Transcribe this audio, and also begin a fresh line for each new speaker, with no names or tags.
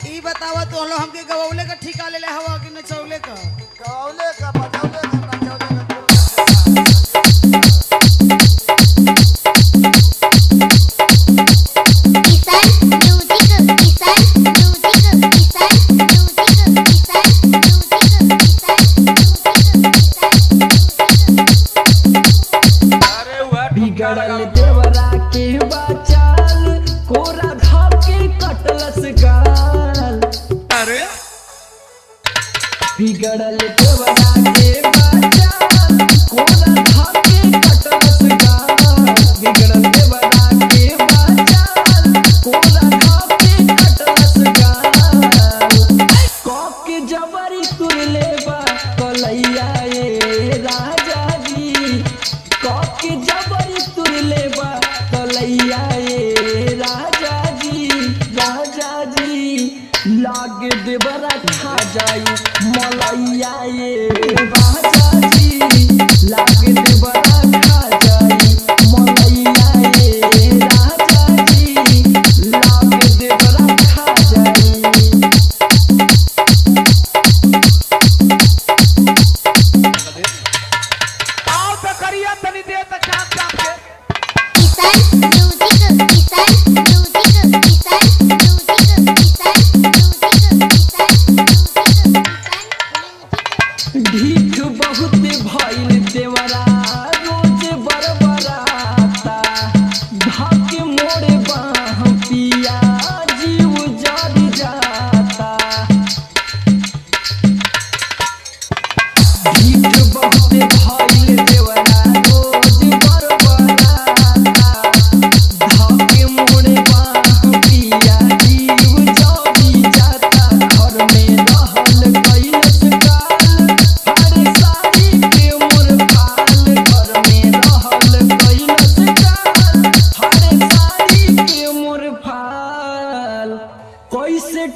ई बतावा तो हम हमके गवौले का ठिका ले ले हवा कि नचौले का
गवौले का बटौले का नचौले का
बिगड़ल देवरा के बचाल कोरा धाके कटलस गाल।
अरे
बिगड़ल देवरा के बचाल कोरा धाके कटलस गाल। बिगड़ल देवरा के बचाल कोरा धाके कटलस गाल। कौके जबरी तुरले बा कलैया ए राजा जी। कौके जबरी तुरले बा कलैया ए राजा जी। राजा जी लाग देवरा खा जाई मलैया ए राजा जी। लाग देवरा खा जाई मलैया ए राजा जी। लाग देवरा खा जाई।
आओ तो करिया तनी दे त चाप चाप के
ढीठ बहुत भइल देवरा रोज बरबराता। धाके मोड़े बाह पिया जीव जड़ जाता। ढीठ बहुत भइल देवरा रोज बरबराता। धाके मोड़े बाह पिया जीव जड़ जाता। घर में रहल कैलस काल हर साड़ी के मोर फाल। घर में रहल कैलस काल हर साड़ी के मोर फाल। कैसे